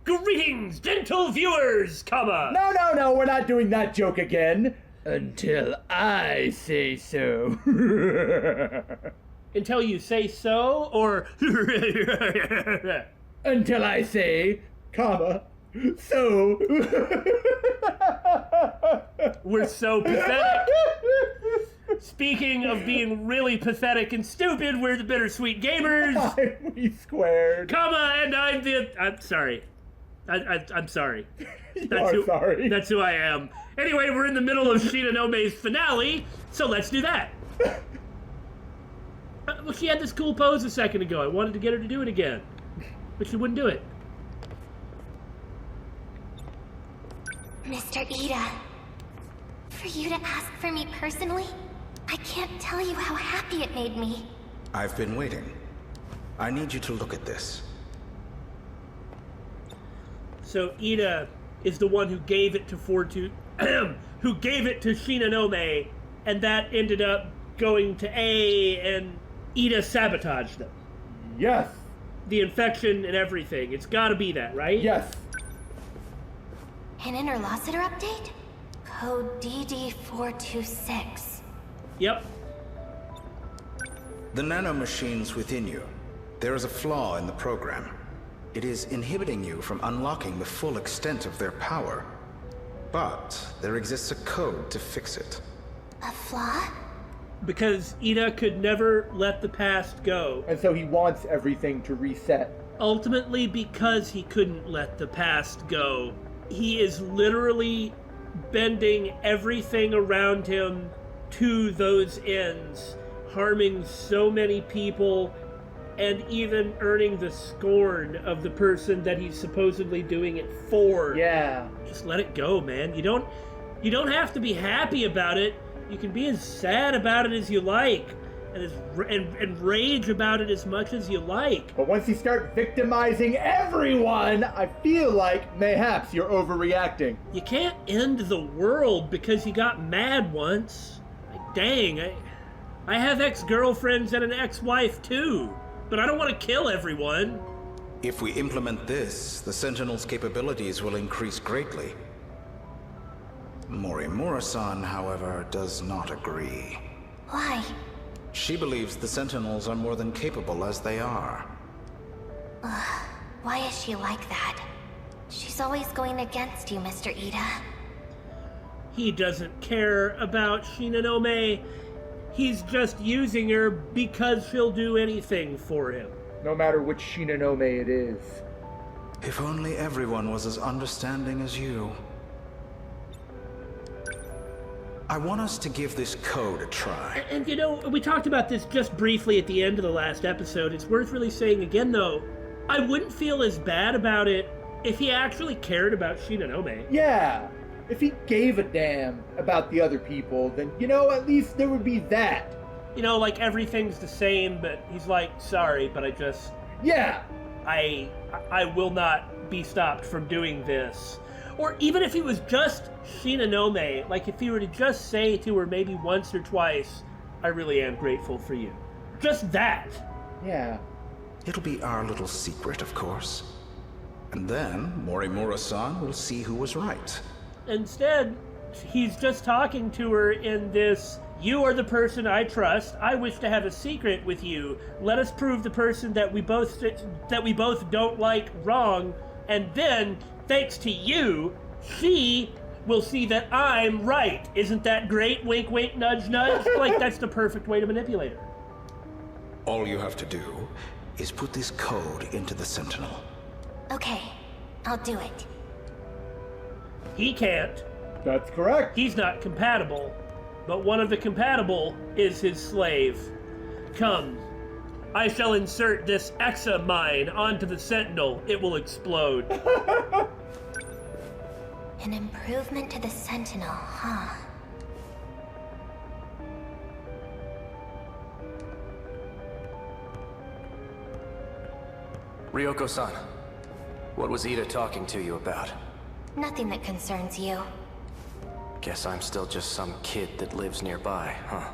Greetings, gentle viewers, comma. No, we're not doing that joke again. Until I say so. Until you say so, or... Until I say, comma, so. We're so pathetic. Speaking of being really pathetic and stupid, we're the Bittersweet Gamers. I'm We Squared. Comma, and I'm sorry. I'm sorry. Sorry. That's who I am. Anyway, we're in the middle of Shinonome's finale, so let's do that. Well, she had this cool pose a second ago. I wanted to get her to do it again, but she wouldn't do it. Mr. Ida, for you to ask for me personally, I can't tell you how happy it made me. I've been waiting. I need you to look at this. So Ida is the one who gave it to who gave it to Shinonome, and that ended up going to A, and Ida sabotaged them. Yes. The infection and everything. It's got to be that, right? Yes. An interlocutor update? Code DD426. Yep. The nanomachines within you. There is a flaw in the program. It is inhibiting you from unlocking the full extent of their power. But there exists a code to fix it. A flaw? Because Ida could never let the past go. And so he wants everything to reset. Ultimately, because he couldn't let the past go, he is literally bending everything around him to those ends, harming so many people, and even earning the scorn of the person that he's supposedly doing it for. Yeah. Just let it go, man. You don't have to be happy about it. You can be as sad about it as you like, and rage about it as much as you like. But once you start victimizing everyone, I feel like mayhaps you're overreacting. You can't end the world because you got mad once. Like, dang, I have ex-girlfriends and an ex-wife too, but I don't want to kill everyone. If we implement this, the Sentinels' capabilities will increase greatly. Morimura-san, however, does not agree. Why? She believes the Sentinels are more than capable as they are. Why is she like that? She's always going against you, Mr. Ida. He doesn't care about Shinonome. He's just using her because she'll do anything for him. No matter which Shinonome it is. If only everyone was as understanding as you. I want us to give this code a try. And you know, we talked about this just briefly at the end of the last episode. It's worth really saying again, though, I wouldn't feel as bad about it if he actually cared about Shinonome. Yeah. If he gave a damn about the other people, then, at least there would be that. Like everything's the same, but he's like, sorry, but Yeah. I will not be stopped from doing this. Or even if he was just Shinonome, like if he were to just say to her maybe once or twice, I really am grateful for you. Just that. Yeah. It'll be our little secret, of course. And then Morimura-san will see who was right. Instead, he's just talking to her in this, you are the person I trust. I wish to have a secret with you. Let us prove the person that we both don't like wrong, and then, thanks to you, she will see that I'm right. Isn't that great? Wink, wink, nudge, nudge. Like, that's the perfect way to manipulate her. All you have to do is put this code into the Sentinel. Okay, I'll do it. He can't. That's correct. He's not compatible. But one of the compatible is his slave. Come. I shall insert this Exa mine onto the Sentinel. It will explode. An improvement to the Sentinel, huh? Ryoko-san, what was Ida talking to you about? Nothing that concerns you. Guess I'm still just some kid that lives nearby, huh?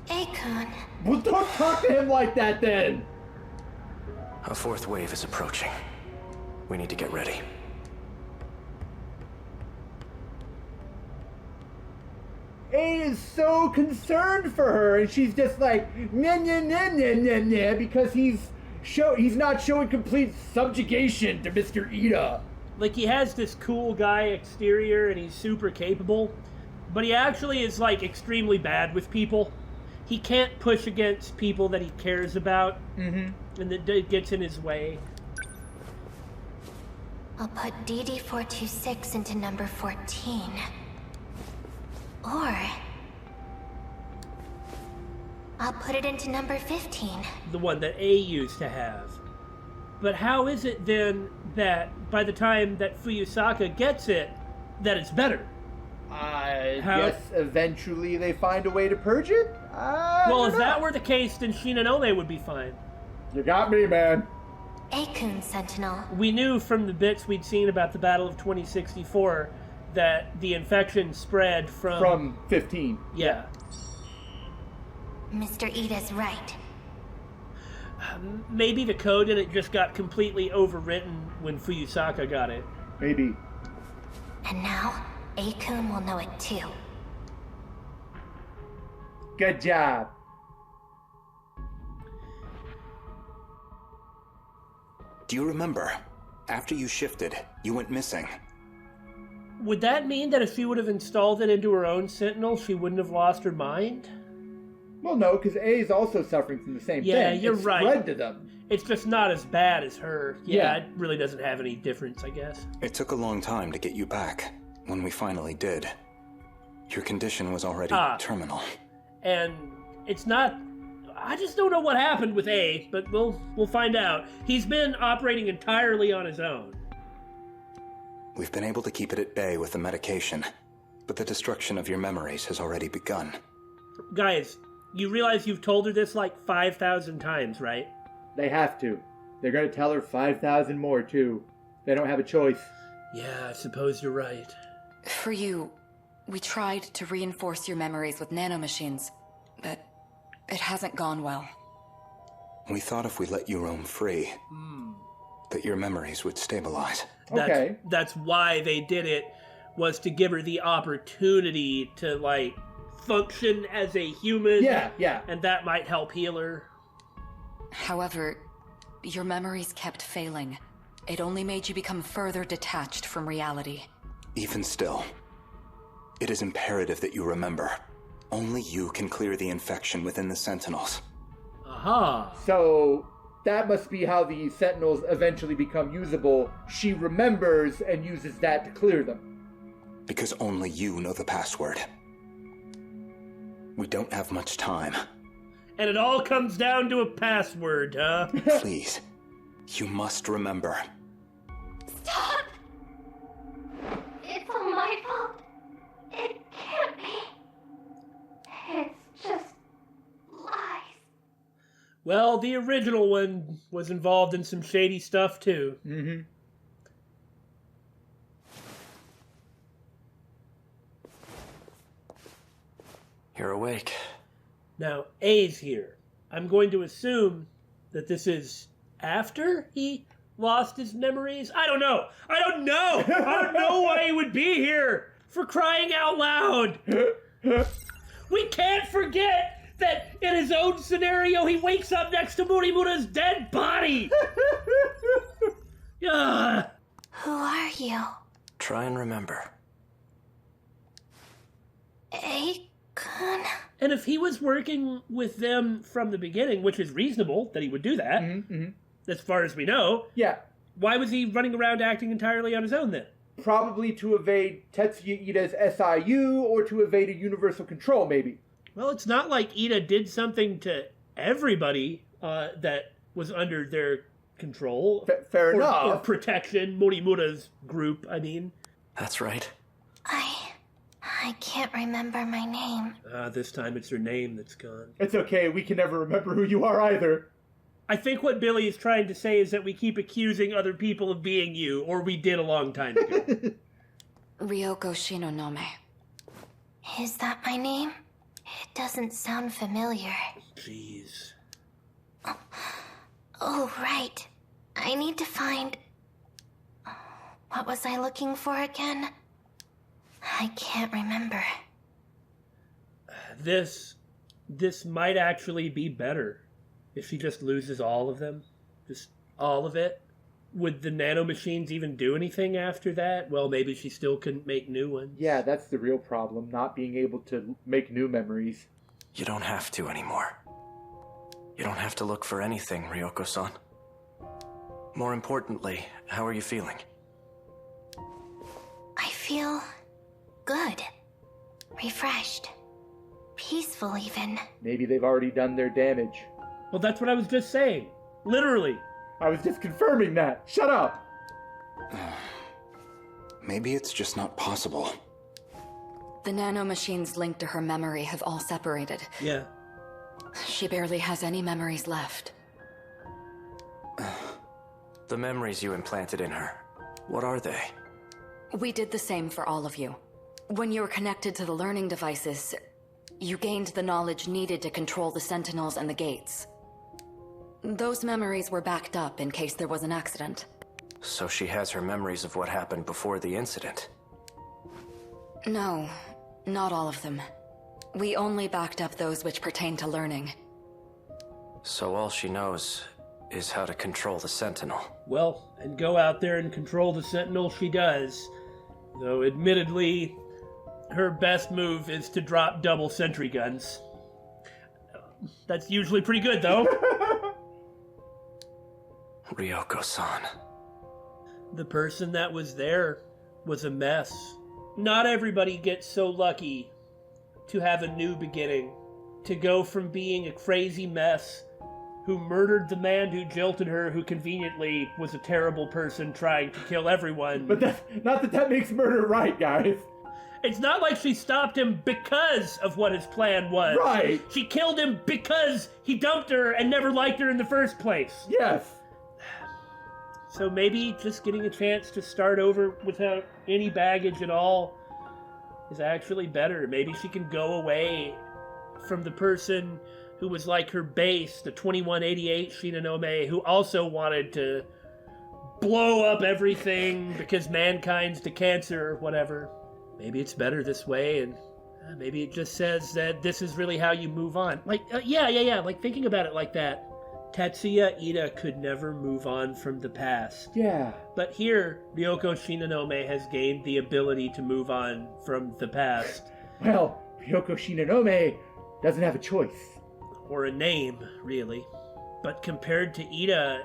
Akon. Well, don't talk to him like that then. A fourth wave is approaching. We need to get ready. A is so concerned for her, and she's just like, nah, nah, nah, nah, nah, nah, because he's not showing complete subjugation to Mr. Ida. Like, he has this cool guy exterior, and he's super capable, but he actually is, like, extremely bad with people. He can't push against people that he cares about, and that gets in his way. I'll put DD426 into number 14. Or I'll put it into number 15. The one that A used to have. But how is it then that by the time that Fuyusaka gets it, that it's better? I guess eventually they find a way to purge it? Well, if that were the case, then Shinonome would be fine. You got me, man. Akun Sentinel. We knew from the bits we'd seen about the Battle of 2064 that the infection spread from 15. Yeah. Mr. Ida's right. Maybe the code in it just got completely overwritten when Fuyusaka got it. Maybe. And now, Akun will know it too. Good job. Do you remember? After you shifted, you went missing. Would that mean that if she would have installed it into her own Sentinel, she wouldn't have lost her mind? Well, no, because A is also suffering from the same thing. Yeah, you're right. It's spread to them. It's just not as bad as her. Yeah, it really doesn't have any difference, I guess. It took a long time to get you back. When we finally did, your condition was already terminal. And it's not... I just don't know what happened with A, but we'll find out. He's been operating entirely on his own. We've been able to keep it at bay with the medication, but the destruction of your memories has already begun. Guys, you realize you've told her this like 5,000 times, right? They have to. They're going to tell her 5,000 more, too. They don't have a choice. Yeah, I suppose you're right. For you, we tried to reinforce your memories with nanomachines, but it hasn't gone well. We thought if we let you roam free, that your memories would stabilize. Okay. That's why they did it, was to give her the opportunity to, like, function as a human. Yeah. And that might help heal her. However, your memories kept failing. It only made you become further detached from reality. Even still, it is imperative that you remember. Only you can clear the infection within the Sentinels. Aha. So, that must be how the Sentinels eventually become usable. She remembers and uses that to clear them. Because only you know the password. We don't have much time. And it all comes down to a password, huh? Please, you must remember. Stop! It's all my fault. It can't be. It's just lies. Well, the original one was involved in some shady stuff, too. Mm-hmm. You're awake. Now, A's here. I'm going to assume that this is after he lost his memories? I don't know. I don't know why he would be here. For crying out loud. We can't forget that in his own scenario, he wakes up next to Murimura's dead body. Who are you? Try and remember. Akun? And if he was working with them from the beginning, which is reasonable that he would do that, as far as we know, why was he running around acting entirely on his own then? Probably to evade Tetsuya Ida's SIU or to evade a universal control, maybe. Well, it's not like Ida did something to everybody that was under their control. Fair enough. Or protection, Morimura's group, I mean. That's right. I can't remember my name. This time it's her name that's gone. It's okay, we can never remember who you are either. I think what Billy is trying to say is that we keep accusing other people of being you, or we did a long time ago. Ryoko Shinonome. Is that my name? It doesn't sound familiar. Jeez. Oh, right. I need to find... What was I looking for again? I can't remember. this might actually be better if she just loses all of them. Just all of it. Would the nanomachines even do anything after that? Well, maybe she still couldn't make new ones. Yeah, that's the real problem, not being able to make new memories. You don't have to anymore. You don't have to look for anything, Ryoko-san. More importantly, how are you feeling? I feel good. Refreshed. Peaceful, even. Maybe they've already done their damage. Well, that's what I was just saying. Literally. I was just confirming that. Shut up! Maybe it's just not possible. The nanomachines linked to her memory have all separated. Yeah. She barely has any memories left. The memories you implanted in her, what are they? We did the same for all of you. When you were connected to the learning devices, you gained the knowledge needed to control the Sentinels and the gates. Those memories were backed up in case there was an accident. So she has her memories of what happened before the incident. No, not all of them. We only backed up those which pertain to learning. So all she knows is how to control the Sentinel. Well, and go out there and control the Sentinel she does. Though, admittedly, her best move is to drop double sentry guns. That's usually pretty good, though. Ryoko-san. The person that was there was a mess. Not everybody gets so lucky to have a new beginning. To go from being a crazy mess who murdered the man who jilted her, who conveniently was a terrible person trying to kill everyone. But not that makes murder right, guys. It's not like she stopped him because of what his plan was. Right. She killed him because he dumped her and never liked her in the first place. Yes. So maybe just getting a chance to start over without any baggage at all is actually better. Maybe she can go away from the person who was like her base, the 2188 Shinonome, who also wanted to blow up everything because mankind's to cancer or whatever. Maybe it's better this way, and maybe it just says that this is really how you move on. Like, yeah, like thinking about it like that. Tatsuya Ida could never move on from the past. Yeah. But here, Ryoko Shinonome has gained the ability to move on from the past. Well, Ryoko Shinonome doesn't have a choice. Or a name, really. But compared to Ida,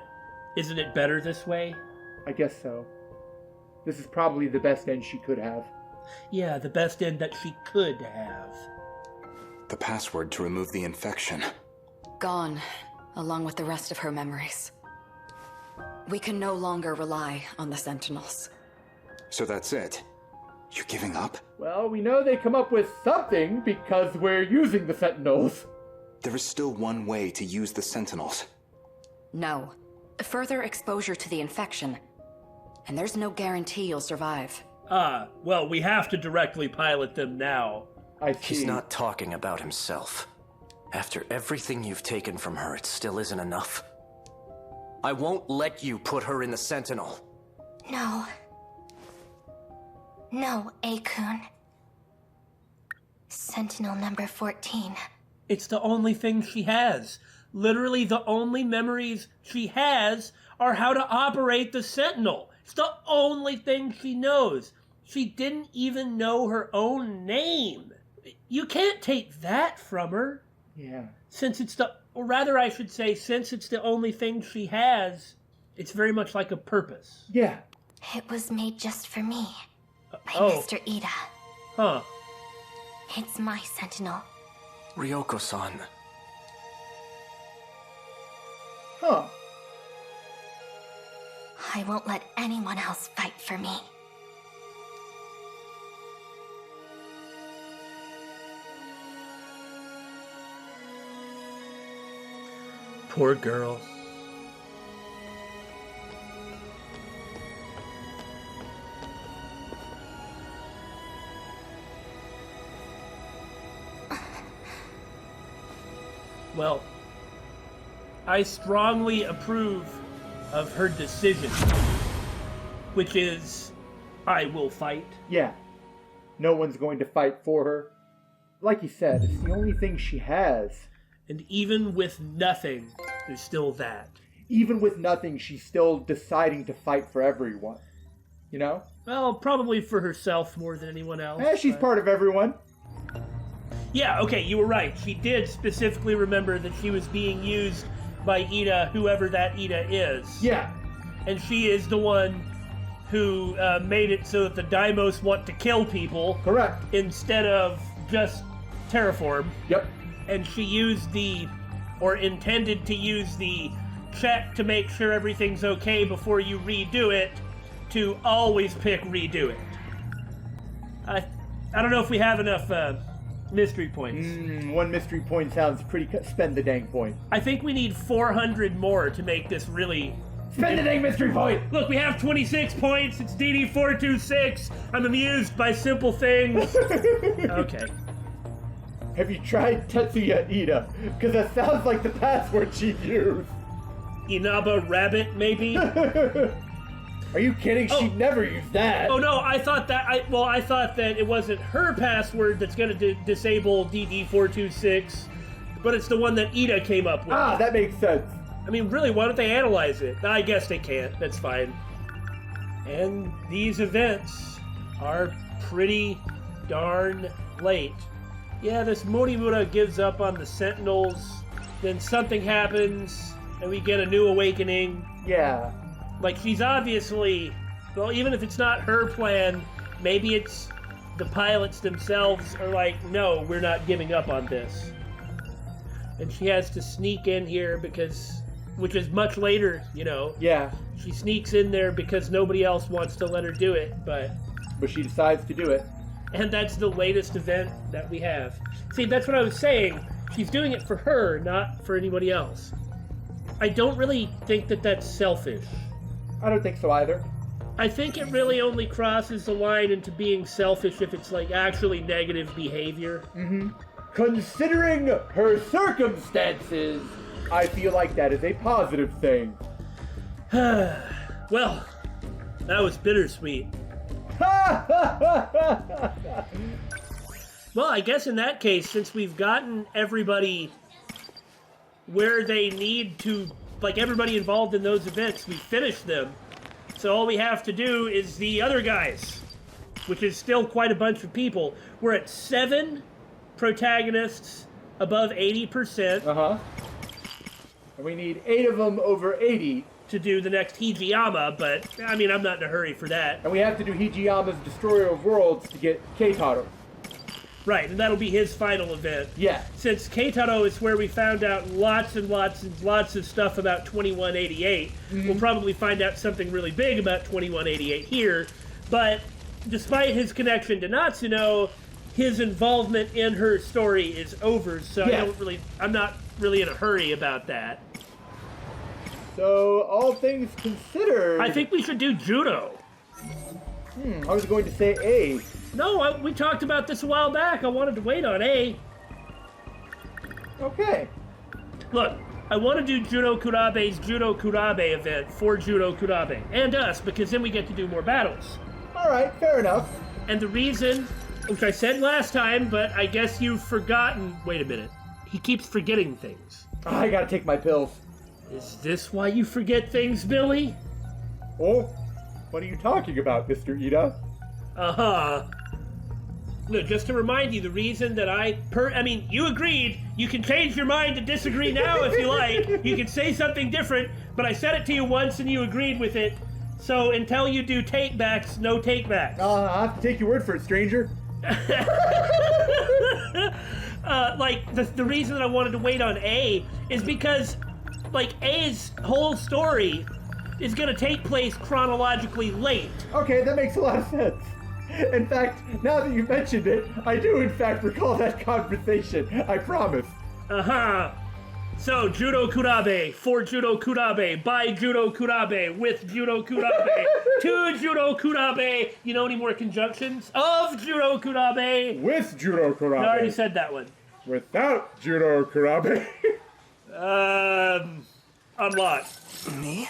isn't it better this way? I guess so. This is probably the best end she could have. Yeah, the best end that she could have. The password to remove the infection. Gone, along with the rest of her memories. We can no longer rely on the Sentinels. So that's it? You're giving up? Well, we know they come up with something because we're using the Sentinels. There is still one way to use the Sentinels. No. Further exposure to the infection. And there's no guarantee you'll survive. Well, we have to directly pilot them now. I see. He's not talking about himself. After everything you've taken from her, it still isn't enough. I won't let you put her in the Sentinel. No. No, A-kun. Sentinel number 14. It's the only thing she has. Literally, the only memories she has are how to operate the Sentinel. It's the only thing she knows. She didn't even know her own name. You can't take that from her. Yeah. Since it's or rather I should say, since it's the only thing she has, it's very much like a purpose. Yeah. It was made just for me. By oh. Mr. Ida. Huh. It's my Sentinel. Ryoko-san. Huh. I won't let anyone else fight for me. Poor girl. Well, I strongly approve of her decision, which is, I will fight. Yeah. No one's going to fight for her. like you said, it's the only thing she has. And even with nothing, there's still that. Even with nothing, she's still deciding to fight for everyone. You know? Well, probably for herself more than anyone else. She's part of everyone. Yeah, okay, you were right. She did specifically remember that she was being used by Ida, whoever that Ida is. Yeah. And she is the one who made it so that the Daimos want to kill people. Correct. Instead of just terraform. Yep. And she used or intended to use the check to make sure everything's okay before you redo it, to always pick redo it. I don't know if we have enough mystery points. 1 mystery point sounds pretty... Spend the dang point. I think we need 400 more to make this really... Spend the dang mystery point! Look, we have 26 points. It's DD426. I'm amused by simple things. Okay. Have you tried Tetsuya Ida? Because that sounds like the password she used. Inaba Rabbit, maybe? Are you kidding? She'd never use that. Oh no, I thought that it wasn't her password that's going to disable DD426, but it's the one that Ida came up with. Ah, that makes sense. I mean, really, why don't they analyze it? I guess they can't. That's fine. And these events are pretty darn late. Yeah, this Monimura gives up on the Sentinels, then something happens, and we get a new awakening. Yeah. Like, she's obviously... Well, even if it's not her plan, maybe it's the pilots themselves are like, no, we're not giving up on this. And she has to sneak in here because... Which is much later, you know. Yeah. She sneaks in there because nobody else wants to let her do it, but she decides to do it. And that's the latest event that we have. See, that's what I was saying. She's doing it for her, not for anybody else. I don't really think that that's selfish. I don't think so either. I think it really only crosses the line into being selfish if it's, like, actually negative behavior. Mm-hmm. Considering her circumstances, I feel like that is a positive thing. Well, that was bittersweet. Well, I guess in that case, since we've gotten everybody where they need to, like everybody involved in those events, we finished them. So all we have to do is the other guys, which is still quite a bunch of people. We're at 7 protagonists above 80%. Uh-huh. And we need 8 of them over 80. To do the next Hijiyama, but, I mean, I'm not in a hurry for that. And we have to do Hijiyama's Destroyer of Worlds to get Keitaro. Right, and that'll be his final event. Yeah. Since Keitaro is where we found out lots and lots and lots of stuff about 2188, we'll probably find out something really big about 2188 here, but despite his connection to Natsuno, his involvement in her story is over, so I'm not really in a hurry about that. So, all things considered... I think we should do Judo. I was going to say A. No, we talked about this a while back. I wanted to wait on A. Okay. Look, I want to do Juro Kurabe's Juro Kurabe event for Juro Kurabe. And us, because then we get to do more battles. Alright, fair enough. And the reason, which I said last time, but I guess you've forgotten... Wait a minute. He keeps forgetting things. I gotta take my pills. Is this why you forget things, Billy? Oh, what are you talking about, Mr. Ida? Uh-huh. Look, just to remind you, the reason that I mean, you agreed. You can change your mind to disagree now if you like. You can say something different, but I said it to you once and you agreed with it. So until you do take-backs, no take-backs. I'll have to take your word for it, stranger. The reason that I wanted to wait on A is because, like, A's whole story is going to take place chronologically late. Okay, that makes a lot of sense. In fact, now that you mentioned it, I do in fact recall that conversation. I promise. Uh-huh. So, Juro Kurabe, for Juro Kurabe, by Juro Kurabe, with Juro Kurabe, to Juro Kurabe. You know any more conjunctions? Of Juro Kurabe. With Juro Kurabe. I already said that one. Without Juro Kurabe. Unlock. Me?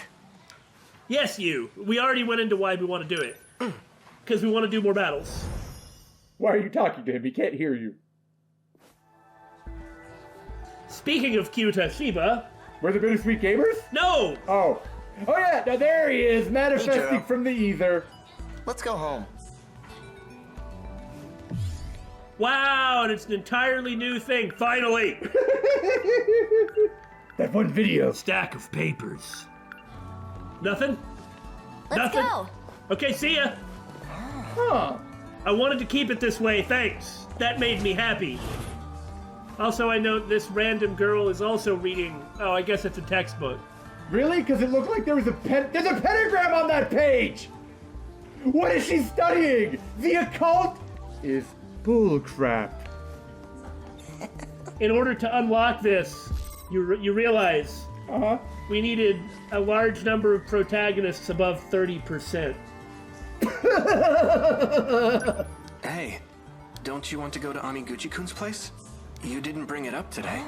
Yes, you. We already went into why we want to do it. Because we want to do more battles. Why are you talking to him? He can't hear you. Speaking of cute Shiba. Where's the Bittersweet Gamers? No! Oh. Oh yeah, now there he is, manifesting Juro. from the ether. Let's go home. Wow, and it's an entirely new thing, finally! That one video. Stack of papers. Nothing? Let's Nothing? go. Okay, see ya! Huh. I wanted to keep it this way, thanks. That made me happy. Also, I note this random girl is also reading... Oh, I guess it's a textbook. Really? Because it looked like there was there's a pentagram on that page! What is she studying? The occult is bullcrap. In order to unlock this, you realize Uh-huh. we needed a large number of protagonists above 30%. Hey, don't you want to go to Amiguchi-kun's place? You didn't bring it up today.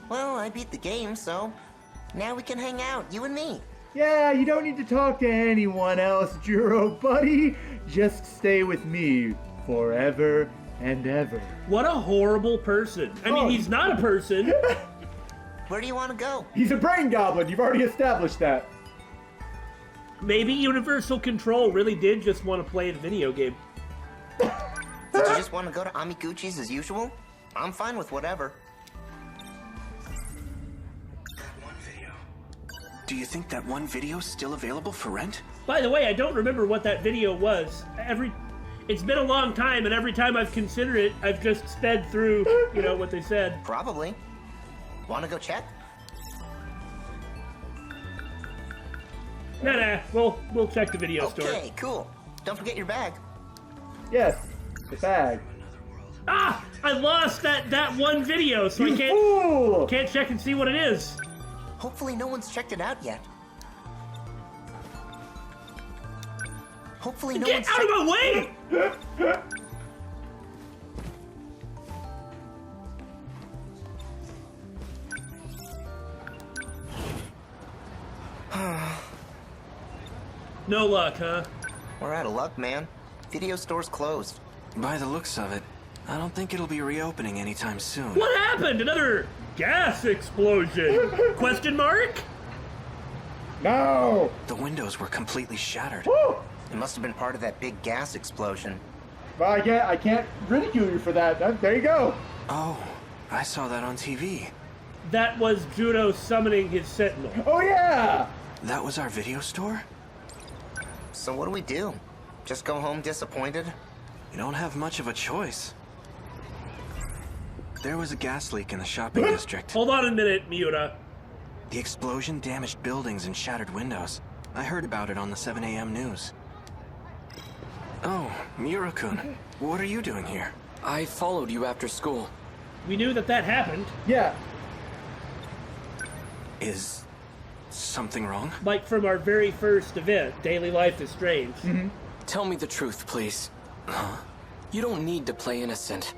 Well, I beat the game, so now we can hang out, you and me. Yeah, you don't need to talk to anyone else, Juro, buddy. Just stay with me forever and ever. What a horrible person. I mean, Oh. he's not a person. Where do you want to go? He's a brain goblin. You've already established that. Maybe Universal Control really did just want to play the video game. Did you just want to go to Amiguchi's as usual? I'm fine with whatever. Do you think that one video's still available for rent? By the way, I don't remember what that video was. It's been a long time, and every time I've considered it, I've just sped through, what they said. Probably. Want to go check? Nah, we'll check the video store. Okay, cool. Don't forget your bag. Yes, the bag. Ah! I lost that one video, so You I fool! can't check and see what it is. Hopefully no one's checked it out yet. Hopefully no Get one's out of my way! No luck, huh? We're out of luck, man. Video store's closed. By the looks of it, I don't think it'll be reopening anytime soon. What happened? Another gas explosion? Question mark? No! The windows were completely shattered. Woo! It must have been part of that big gas explosion. Well, I can't ridicule you for that. There you go. Oh, I saw that on TV. That was Juro summoning his Sentinel. Oh, yeah! That was our video store? So what do we do? Just go home disappointed? You don't have much of a choice. There was a gas leak in the shopping district. Hold on a minute, Miura. The explosion damaged buildings and shattered windows. I heard about it on the 7 a.m. news. Oh, Miura-kun, what are you doing here? I followed you after school. We knew that happened. Yeah. Is something wrong? Like from our very first event, Daily Life is Strange. Tell me the truth, please. You don't need to play innocent.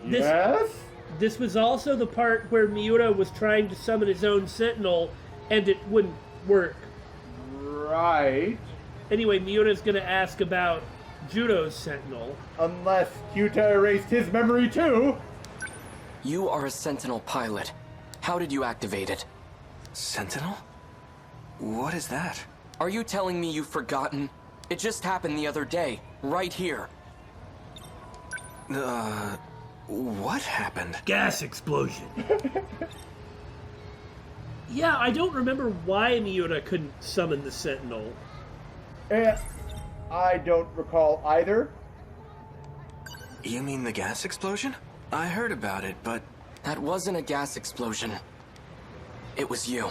Yes? This was also the part where Miura was trying to summon his own Sentinel, and it wouldn't work. Right. Anyway, Miura's gonna ask about Juro's Sentinel. Unless Kyuta erased his memory too. You are a Sentinel pilot. How did you activate it? Sentinel? What is that? Are you telling me you've forgotten? It just happened the other day, right here. What happened? Gas explosion. Yeah, I don't remember why Miura couldn't summon the Sentinel. I don't recall either. You mean the gas explosion? I heard about it, but... That wasn't a gas explosion. It was you.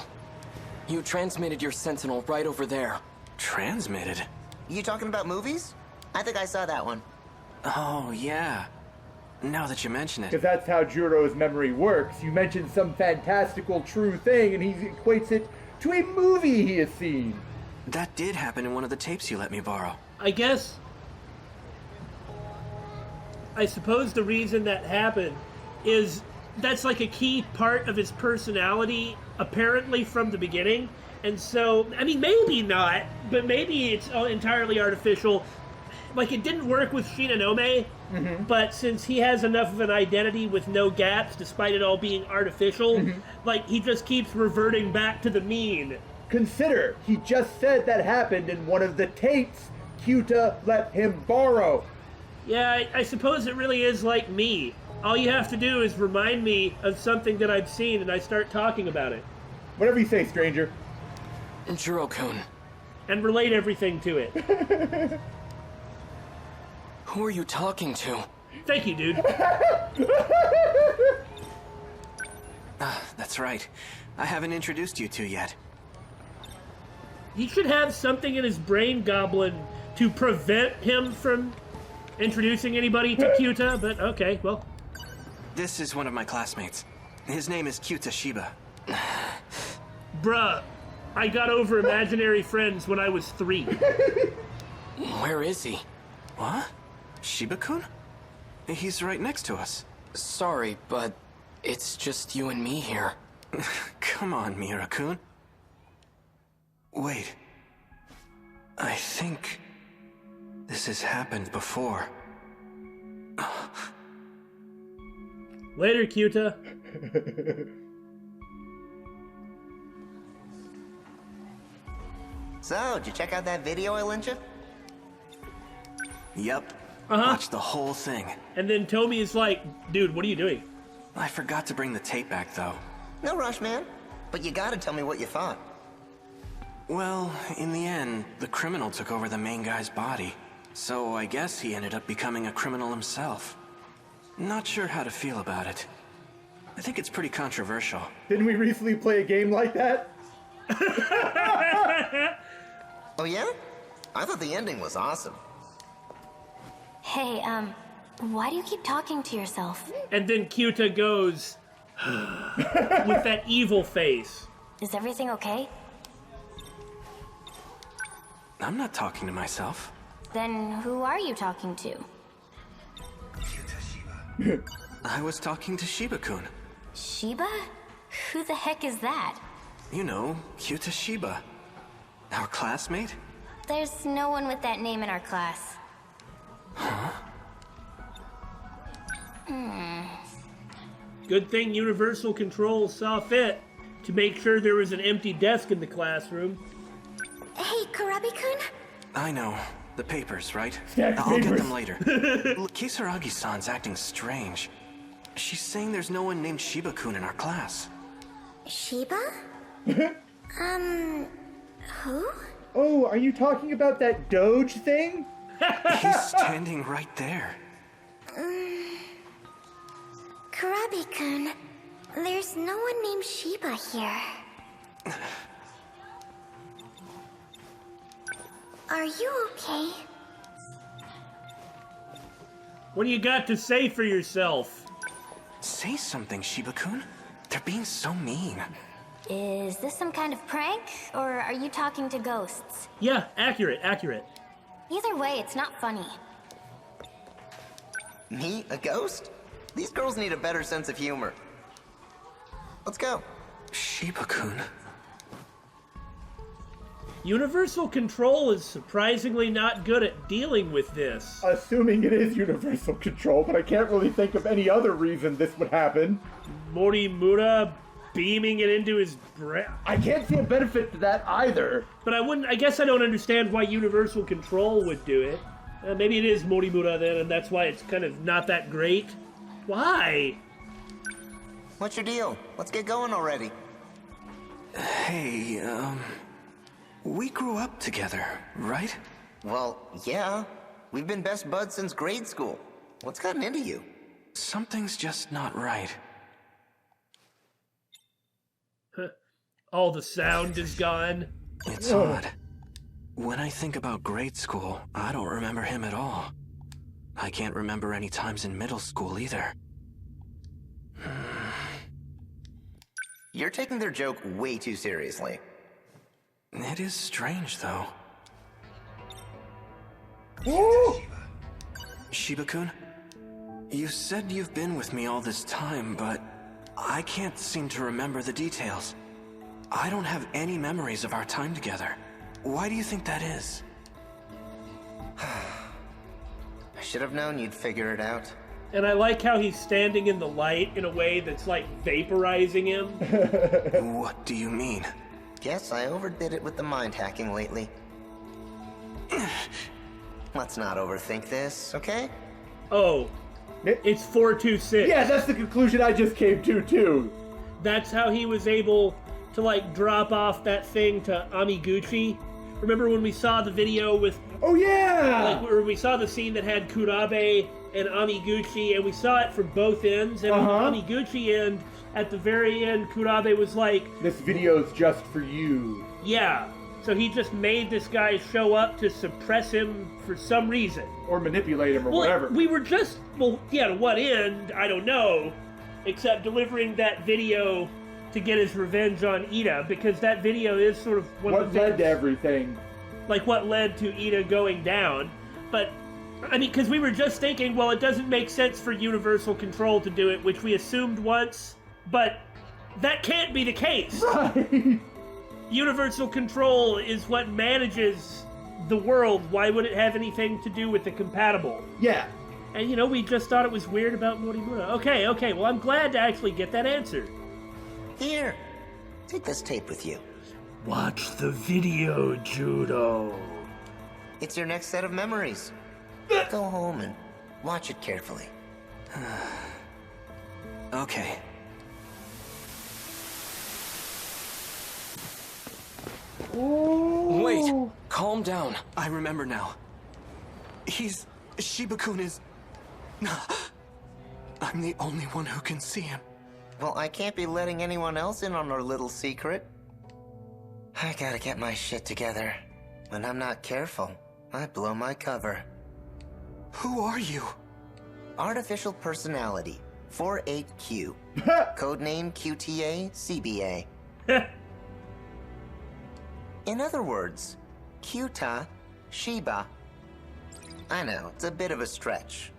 You transmitted your Sentinel right over there. Transmitted? You talking about movies? I think I saw that one. Oh, yeah. Now that you mention it. Because that's how Juro's memory works. You mention some fantastical true thing and he equates it to a movie he has seen. That did happen in one of the tapes you let me borrow. I suppose the reason that happened is that's like a key part of his personality, apparently from the beginning. And so, I mean, maybe not, but maybe it's entirely artificial. like, it didn't work with Shinonome, but since he has enough of an identity with no gaps, despite it all being artificial, like, he just keeps reverting back to the mean. Consider, he just said that happened in one of the tapes Kyuta let him borrow. Yeah, I suppose it really is like me. All you have to do is remind me of something that I've seen and I start talking about it. Whatever you say, stranger. Juro-kun. And relate everything to it. Who are you talking to? Thank you, dude. That's right. I haven't introduced you two yet. He should have something in his brain goblin to prevent him from introducing anybody to Kyuta, but okay, well. This is one of my classmates. His name is Kyuta Shiba. Bruh, I got over imaginary friends when I was 3. Where is he? What? Shiba-kun? He's right next to us. Sorry, but it's just you and me here. Come on, Miura-kun. Wait. I think this has happened before. Later, Kyuta. So, did you check out that video I lent you? Yep. Watch the whole thing. And then Tomy is like, dude, what are you doing? I forgot to bring the tape back, though. No rush, man. But you gotta tell me what you thought. Well, in the end, the criminal took over the main guy's body. So I guess he ended up becoming a criminal himself. Not sure how to feel about it. I think it's pretty controversial. Didn't we recently play a game like that? Oh yeah? I thought the ending was awesome. Hey, why do you keep talking to yourself? And then Kyuta goes with that evil face. Is everything okay? I'm not talking to myself. Then who are you talking to? I was talking to Shiba-kun. Shiba? Who the heck is that? You know, Kyuta Shiba. Our classmate? There's no one with that name in our class. Huh? Good thing Universal Control saw fit to make sure there was an empty desk in the classroom. Hey, Kurabe-kun? I know. The papers, right? Stack I'll papers. get them later. Look, Kisaragi-san's acting strange. She's saying there's no one named Shiba-kun in our class. Shiba? Who? Oh, are you talking about that Doge thing? He's standing right there. Kurabe-kun, there's no one named Shiba here. Are you okay? What do you got to say for yourself? Say something, Shiba-kun. They're being so mean. Is this some kind of prank, or are you talking to ghosts? Yeah, accurate. Either way, it's not funny. Me? A ghost? These girls need a better sense of humor. Let's go. Shiba-kun. Universal Control is surprisingly not good at dealing with this. Assuming it is Universal Control, but I can't really think of any other reason this would happen. Morimura beaming it into his breath. I can't see a benefit to that either. But I guess I don't understand why Universal Control would do it. Maybe it is Morimura then, and that's why it's kind of not that great. Why? What's your deal? Let's get going already. Hey, we grew up together, right? Well, yeah. We've been best buds since grade school. What's gotten into you? Something's just not right. All the sound is gone. It's odd. When I think about grade school, I don't remember him at all. I can't remember any times in middle school either. You're taking their joke way too seriously. It is strange, though. Shiba-kun, you said you've been with me all this time, but I can't seem to remember the details. I don't have any memories of our time together. Why do you think that is? Should have known you'd figure it out. And I like how he's standing in the light in a way that's like vaporizing him. What do you mean? Guess I overdid it with the mind hacking lately. Let's not overthink this, okay? Oh, it's 426. Yeah, that's the conclusion I just came to, too. That's how he was able to, like, drop off that thing to Amiguchi. Remember when we saw the video with... Oh, yeah! Like, where we saw the scene that had Kurabe and Amiguchi, and we saw it from both ends. And on the Amiguchi end, at the very end, Kurabe was like... This video's just for you. Yeah. So he just made this guy show up to suppress him for some reason. Or manipulate him or whatever. We were just... Well, yeah, to what end? I don't know. Except delivering that video to get his revenge on Ida, because that video is sort of one of the things... What led to everything. Like, what led to Ida going down. But, I mean, because we were just thinking, well, it doesn't make sense for Universal Control to do it, which we assumed once, but that can't be the case. Right. Universal Control is what manages the world. Why would it have anything to do with the compatible? Yeah. And, you know, we just thought it was weird about Morimura. Okay, well, I'm glad to actually get that answer. Here, take this tape with you. Watch the video, Juro. It's your next set of memories. Go home and watch it carefully. Okay. Ooh. Wait, calm down. I remember now. Shiba-kun is... I'm the only one who can see him. Well, I can't be letting anyone else in on our little secret. I gotta get my shit together. When I'm not careful, I blow my cover. Who are you? Artificial Personality, 48Q. Codename QTA CBA. In other words, Kyuta Shiba. I know, it's a bit of a stretch.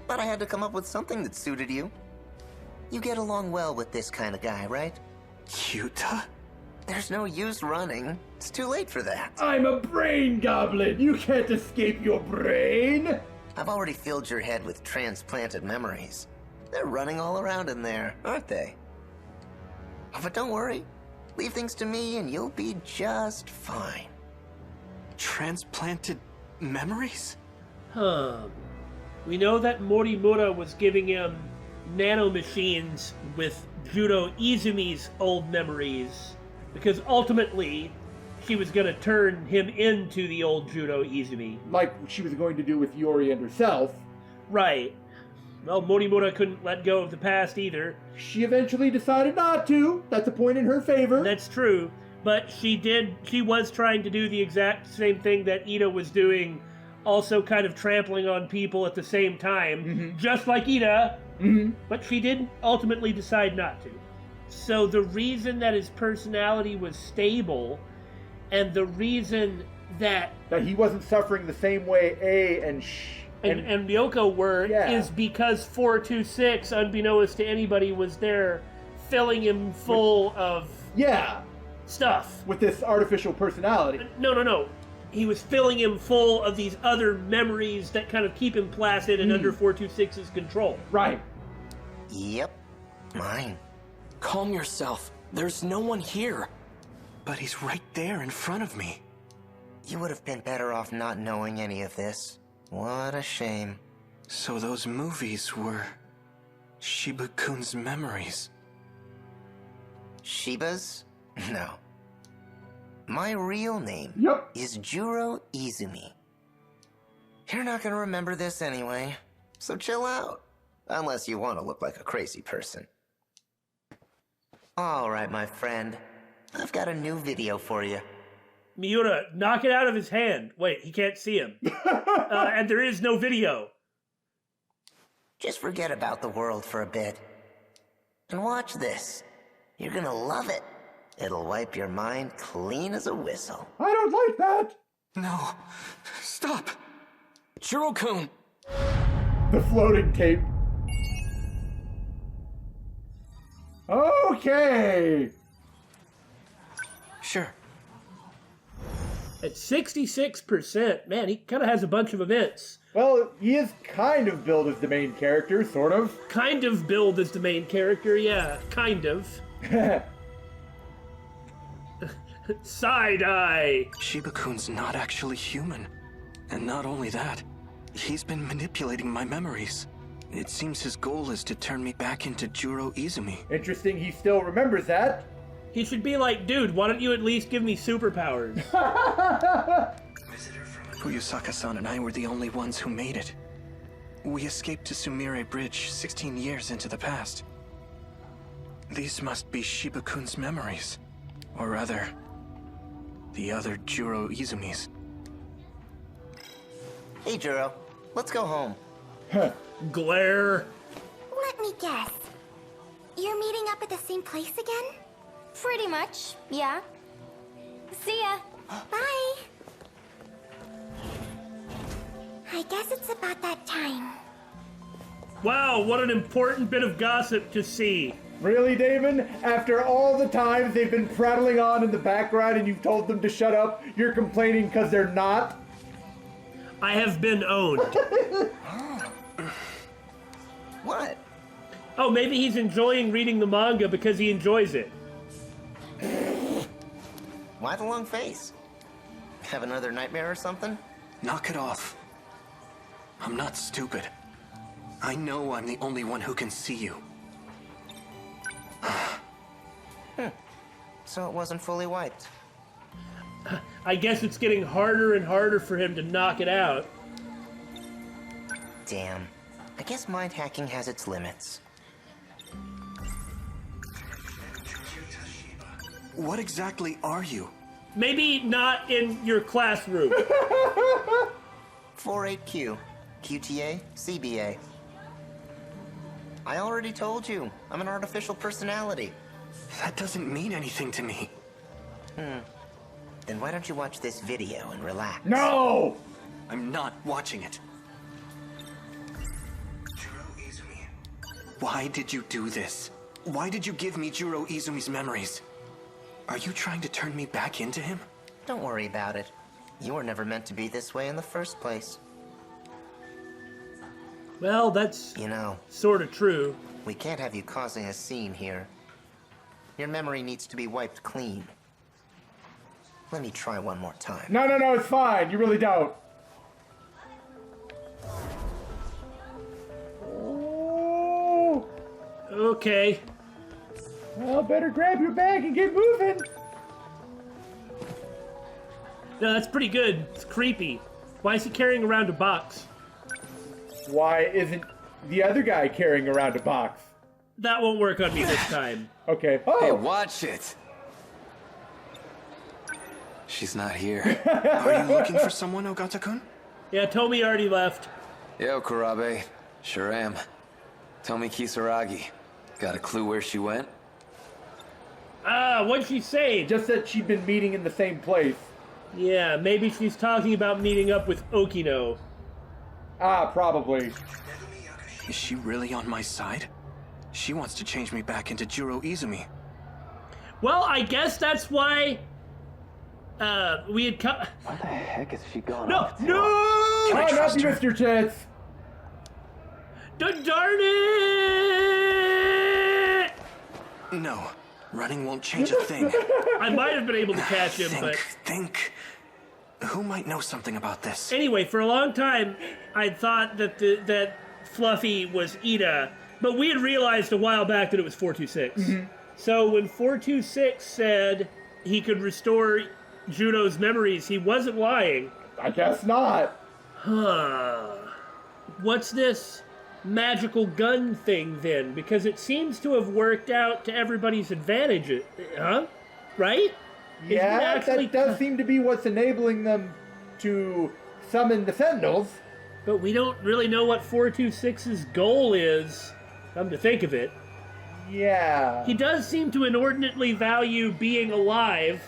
But I had to come up with something that suited you. You get along well with this kind of guy, right? Kyuta? There's no use running. It's too late for that. I'm a brain goblin. You can't escape your brain. I've already filled your head with transplanted memories. They're running all around in there, aren't they? But don't worry. Leave things to me and you'll be just fine. Transplanted memories? We know that Morimura was giving him nanomachines with Juro Izumi's old memories, because ultimately she was going to turn him into the old Juro Izumi. Like she was going to do with Yori and herself. Right. Well, Morimura couldn't let go of the past either. She eventually decided not to. That's a point in her favor. That's true. But she was trying to do the exact same thing that Ida was doing, also kind of trampling on people at the same time, just like Ida, but she did ultimately decide not to. So the reason that his personality was stable, and the reason that he wasn't suffering the same way and Ryoko were, is because 426, unbeknownst to anybody, was there filling him full of stuff. With this artificial personality. No. He was filling him full of these other memories that kind of keep him placid and under 426's control. Right. Yep. Mine. Calm yourself. There's no one here. But he's right there in front of me. You would have been better off not knowing any of this. What a shame. So those movies were Shiba-kun's memories. Shiba's? No. My real name is Juro Izumi. You're not gonna remember this anyway, so chill out. Unless you want to look like a crazy person. Alright, my friend. I've got a new video for you. Miura, knock it out of his hand. Wait, he can't see him. And there is no video. Just forget about the world for a bit. And watch this. You're gonna love it. It'll wipe your mind clean as a whistle. I don't like that. No. Stop. Juro-kun! The floating tape. Okay. Sure. At 66%, man, he kind of has a bunch of events. Well, he is kind of billed as the main character, sort of. Kind of billed as the main character, yeah, kind of. Side-eye! Shiba-kun's not actually human. And not only that, he's been manipulating my memories. It seems his goal is to turn me back into Juro Izumi. Interesting, he still remembers that. He should be like, dude, why don't you at least give me superpowers? Fuyusaka-san and I were the only ones who made it. We escaped to Sumire Bridge 16 years into the past. These must be Shiba-kun's memories. Or rather, the other Juro Izumis. Hey, Juro. Let's go home. Glare. Let me guess. You're meeting up at the same place again? Pretty much, yeah. See ya. Bye. I guess it's about that time. Wow, what an important bit of gossip to see. Really, Damon? After all the times they've been prattling on in the background and you've told them to shut up, you're complaining because they're not? I have been owned. What? Oh, maybe he's enjoying reading the manga because he enjoys it. Why the long face? Have another nightmare or something? Knock it off. I'm not stupid. I know I'm the only one who can see you. So it wasn't fully wiped. I guess it's getting harder and harder for him to knock it out. Damn. I guess mind hacking has its limits. What exactly are you? Maybe not in your classroom. 48Q. QTA, CBA. I already told you, I'm an artificial personality. That doesn't mean anything to me. Then why don't you watch this video and relax? No! I'm not watching it. Juro Izumi. Why did you do this? Why did you give me Juro Izumi's memories? Are you trying to turn me back into him? Don't worry about it. You were never meant to be this way in the first place. Well, that's You know, sort of true. we can't have you causing a scene here. Your memory needs to be wiped clean. Let me try one more time. No, it's fine. You really don't. Oh. Okay. Well, better grab your bag and get moving. No, that's pretty good. It's creepy. Why is he carrying around a box? Why isn't the other guy carrying around a box? That won't work on me this time. Okay. Oh! Hey, watch it! She's not here. Are you looking for someone, Ogata-kun? Yeah, Tomi already left. Yo, Kurabe. Sure am. Tomi Kisaragi. Got a clue where she went? What'd she say? Just that she'd been meeting in the same place. Yeah, maybe she's talking about meeting up with Okino. Ah, probably. Is she really on my side? She wants to change me back into Juro Izumi. Well, I guess that's why we had come. What the heck has she gone No, off to? no! Can I Oh, trust you her? missed your chance. Darn it! No, running won't change a thing. I might have been able to catch him, but Think. Who might know something about this? anyway, for a long time, I thought that that Fluffy was Ida, but we had realized a while back that it was 426. So when 426 said he could restore Juno's memories, he wasn't lying. I guess not. Huh. What's this magical gun thing then? Because it seems to have worked out to everybody's advantage, huh? Right? Yeah, actually- that does seem to be what's enabling them to summon the Sentinels. But we don't really know what 426's goal is, come to think of it. Yeah. He does seem to inordinately value being alive,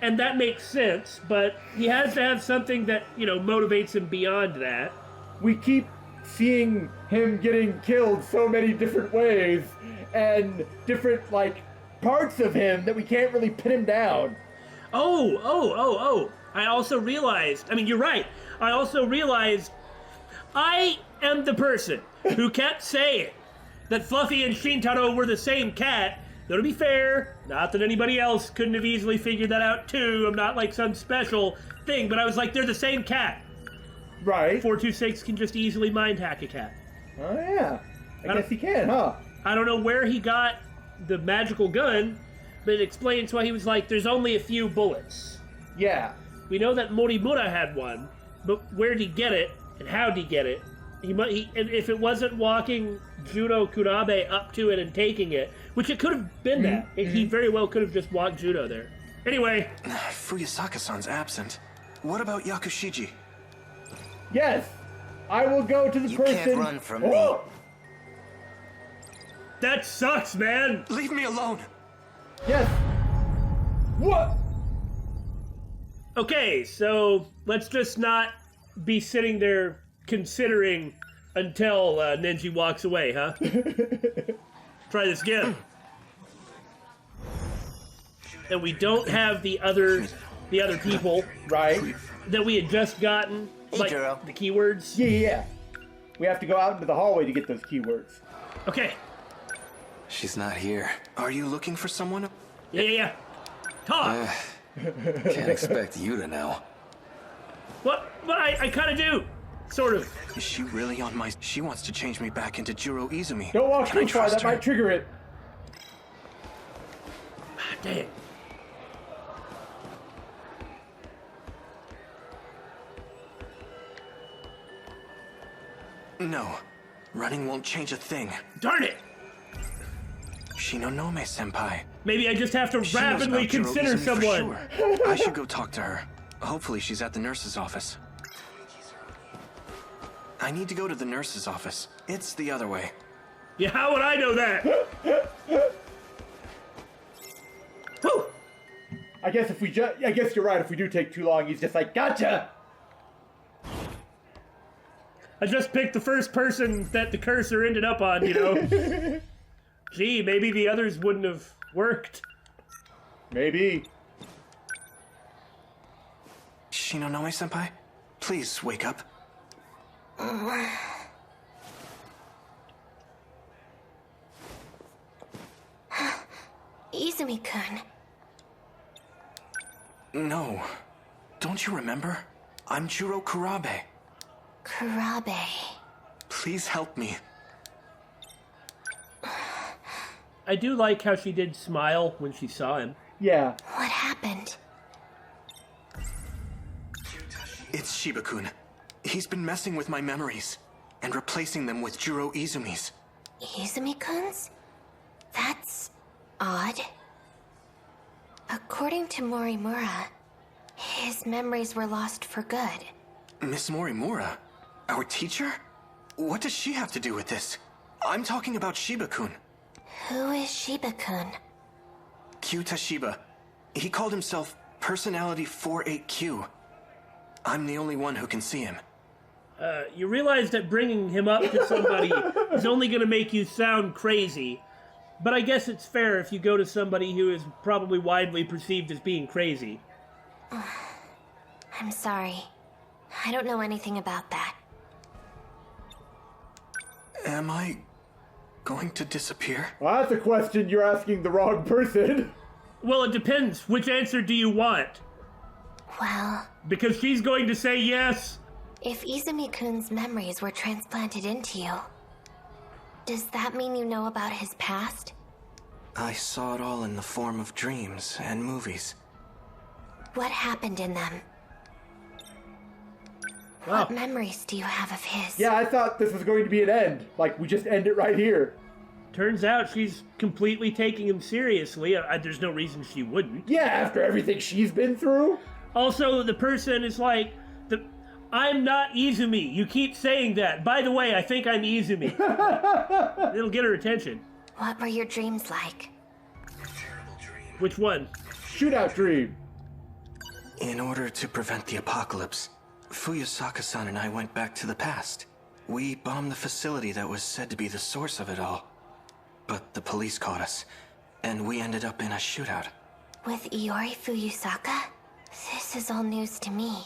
and that makes sense, but he has to have something that, motivates him beyond that. We keep seeing him getting killed so many different ways, and different, parts of him that we can't really pin him down. Oh! I also realized, I mean, you're right. I also realized I am the person who kept saying that Fluffy and Shintaro were the same cat. Though to be fair, not that anybody else couldn't have easily figured that out too. I'm not like some special thing, but I was like, they're the same cat. Right. 426 can just easily mind hack a cat. Oh yeah. I guess he can, huh? I don't know where he got the magical gun, but it explains why he was like, there's only a few bullets. Yeah. We know that Morimura had one, but where'd he get it, and how'd he get it? And if it wasn't walking Juro Kurabe up to it and taking it, which it could have been that. He very well could have just walked Juro there. Anyway. Fuyusaka-san's absent. What about Yakushiji? Yes! I will go to the person... You can't run from me. That sucks, man! Leave me alone! Yes! What? Okay, so let's just not be sitting there considering until Nenji walks away, huh? Try this again. And we don't have the other people, right? That we had just gotten, like Juro. the keywords. Yeah. We have to go out into the hallway to get those keywords. Okay. She's not here. Are you looking for someone? Yeah. Talk. Can't expect you to know. What? But I kind of do. Sort of. Is she really on my... She wants to change me back into Juro Izumi. Don't walk Can I too far, trust that her? might trigger it. Dang. No. Running won't change a thing. Darn it! Shinonome-senpai. Maybe I just have to She knows rapidly about Juro consider Izumi for someone. sure. I should go talk to her. Hopefully she's at the nurse's office. I need to go to the nurse's office. It's the other way. Yeah, how would I know that? Whew! I guess I guess you're right. If we do take too long, he's just like, gotcha. I just picked the first person that the cursor ended up on, you know. Gee, maybe the others wouldn't have worked. Maybe. Shinonome-senpai, please wake up. Izumi-kun. No. Don't you remember? I'm Juro Kurabe. Kurabe. Please help me. I do like how she did smile when she saw him. Yeah. What happened? It's Shiba-kun. He's been messing with my memories and replacing them with Juro Izumi's. Izumi-kun's? That's odd. According to Morimura, his memories were lost for good. Miss Morimura? Our teacher? What does she have to do with this? I'm talking about Shiba-kun. Who is Shiba-kun? Kyuta Shiba. He called himself Personality 48Q. I'm the only one who can see him. You realize that bringing him up to somebody is only going to make you sound crazy. But I guess it's fair if you go to somebody who is probably widely perceived as being crazy. I'm sorry. I don't know anything about that. Am I going to disappear? Well, that's a question you're asking the wrong person. Well, it depends. Which answer do you want? Well, Because she's going to say yes. if Izumi-kun's memories were transplanted into you, does that mean you know about his past? I saw it all in the form of dreams and movies. What happened in them? Wow. What memories do you have of his? Yeah, I thought this was going to be an end. Like, we just end it right here. Turns out she's completely taking him seriously. There's no reason she wouldn't. Yeah, after everything she's been through. Also, the person is like, I'm not Izumi. You keep saying that. By the way, I think I'm Izumi. It'll get her attention. What were your dreams like? Which one? Shootout dream. In order to prevent the apocalypse, Fuyusaka-san and I went back to the past. We bombed the facility that was said to be the source of it all. But the police caught us, and we ended up in a shootout. With Iori Fuyusaka? This is all news to me.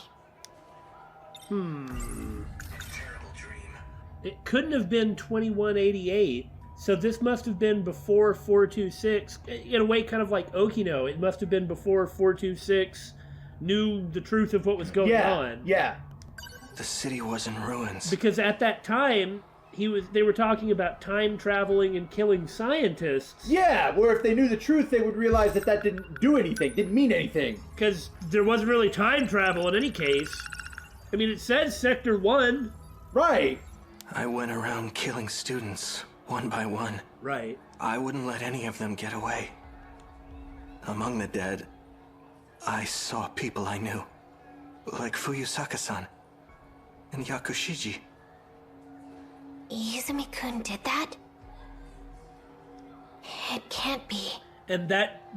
It couldn't have been 2188, so this must have been before 426. In a way, kind of like Okino. It must have been before 426 knew the truth of what was going on. Yeah. The city was in ruins. Because at that time, they were talking about time traveling and killing scientists. Yeah, where if they knew the truth, they would realize that that didn't do anything, didn't mean anything. Because there wasn't really time travel in any case. I mean, it says Sector 1. Right. I went around killing students, one by one. Right. I wouldn't let any of them get away. Among the dead, I saw people I knew. Like Fuyusaka-san and Yakushiji. Izumi-kun did that? It can't be. And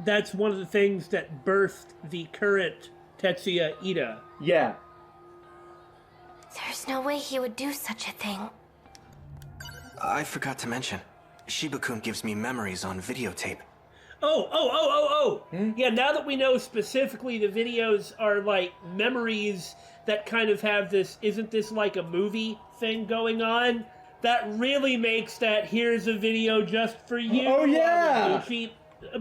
that's one of the things that birthed the current Tetsuya Ida. Yeah. There's no way he would do such a thing. I forgot to mention, Shiba-kun gives me memories on videotape. Oh. Yeah, now that we know specifically the videos are like memories that kind of have this, isn't this like a movie thing going on? That really makes that here's a video just for you. Oh, yeah!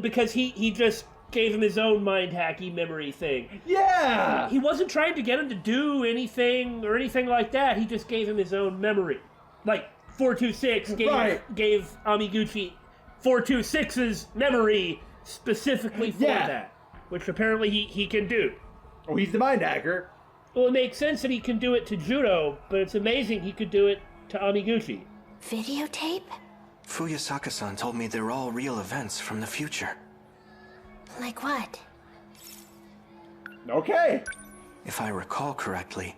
Because he just gave him his own mind-hacky memory thing. Yeah! He wasn't trying to get him to do anything or anything like that. He just gave him his own memory. Like, 426 gave Amiguchi 426's memory specifically for that. Which apparently he can do. Oh, he's the mind hacker. Well, it makes sense that he can do it to Juro, but it's amazing he could do it to Amiguchi. Videotape? Fuyusaka-san told me they're all real events from the future. Like what? Okay. If I recall correctly,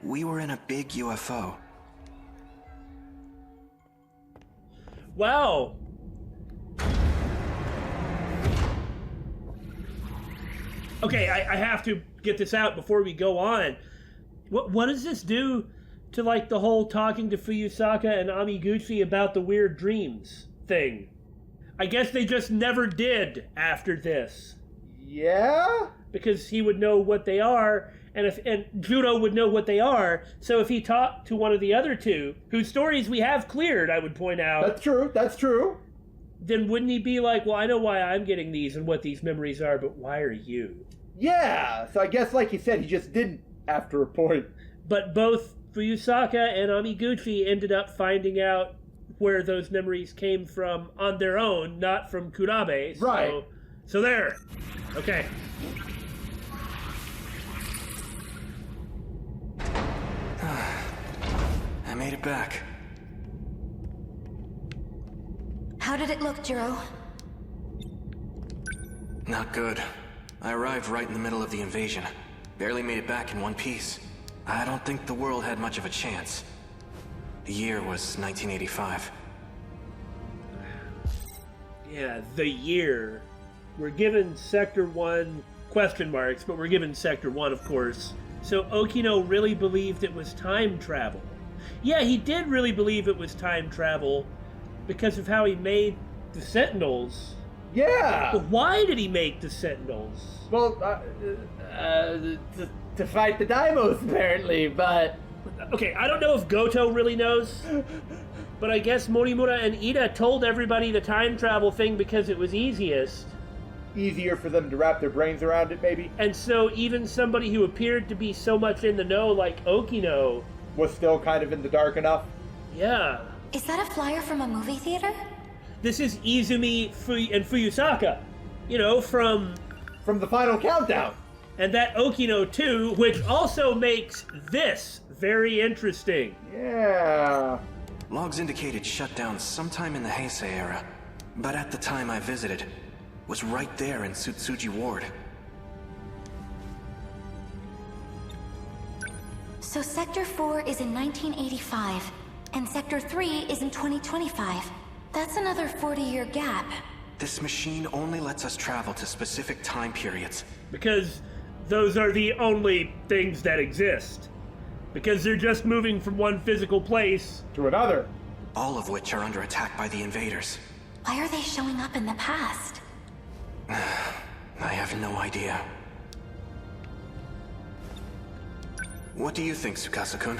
we were in a big UFO. Wow. Okay, I have to get this out before we go on. What does this do to, like, the whole talking to Fuyusaka and Amiguchi about the weird dreams thing? I guess they just never did after this. Yeah? Because he would know what they are, and Juro would know what they are, so if he talked to one of the other two, whose stories we have cleared, I would point out. That's true. Then wouldn't he be like, well, I know why I'm getting these and what these memories are, but why are you? Yeah, so I guess like you said, he just didn't after a point. But both Fuyusaka and Amiguchi ended up finding out where those memories came from on their own, not from Kurabe. Right. So there. Okay. I made it back. How did it look, Juro? Not good. I arrived right in the middle of the invasion. Barely made it back in one piece. I don't think the world had much of a chance. The year was 1985. Yeah, the year. We're given Sector 1 question marks, but we're given Sector 1, of course. So Okino really believed it was time travel. Yeah, he did really believe it was time travel because of how he made the Sentinels. Yeah! But why did he make the Sentinels? Well, to fight the Daimos, apparently, but... Okay, I don't know if Goto really knows, but I guess Morimura and Ida told everybody the time travel thing because it was easiest. Easier for them to wrap their brains around it, maybe? And so even somebody who appeared to be so much in the know, like Okino... was still kind of in the dark enough? Yeah. Is that a flyer from a movie theater? This is Izumi and Fuyusaka. You know, from the final countdown. And that Okino too, which also makes this very interesting. Yeah. Logs indicated shutdown sometime in the Heisei era, but at the time I visited, was right there in Tsutsuji Ward. So Sector 4 is in 1985, and Sector 3 is in 2025. That's another 40-year gap. This machine only lets us travel to specific time periods. Because those are the only things that exist. Because they're just moving from one physical place to another. All of which are under attack by the invaders. Why are they showing up in the past? I have no idea. What do you think, Tsukasa-kun?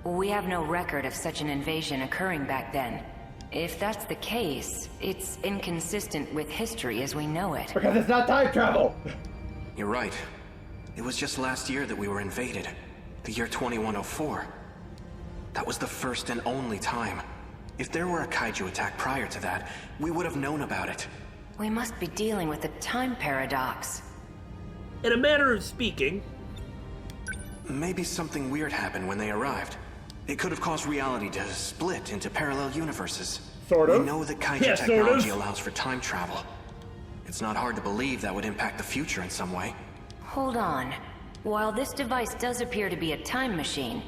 We have no record of such an invasion occurring back then. If that's the case, it's inconsistent with history as we know it. Because it's not time travel! You're right. It was just last year that we were invaded. The year 2104. That was the first and only time. If there were a kaiju attack prior to that, we would have known about it. We must be dealing with a time paradox. In a manner of speaking. Maybe something weird happened when they arrived. It could have caused reality to split into parallel universes. Sort of. We know that kaiju technology allows for time travel. It's not hard to believe that would impact the future in some way. Hold on. While this device does appear to be a time machine,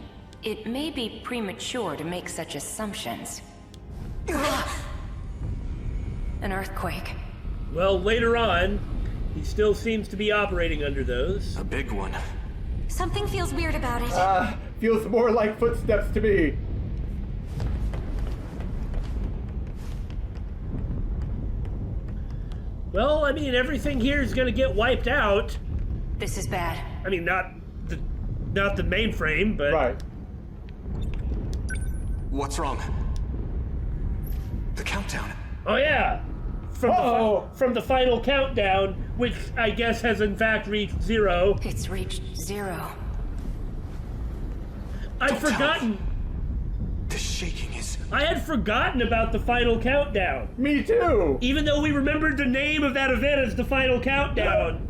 it may be premature to make such assumptions. An earthquake. Well, later on, he still seems to be operating under those. A big one. Something feels weird about it. Feels more like footsteps to me. Well, I mean, everything here is gonna get wiped out. This is bad. I mean, not the mainframe, but... Right. What's wrong? The countdown. Oh yeah! From the final countdown, which I guess has in fact reached 0. It's reached 0. I'd forgotten. The shaking is... I had forgotten about the final countdown. Me too! Even though we remembered the name of that event as the final countdown.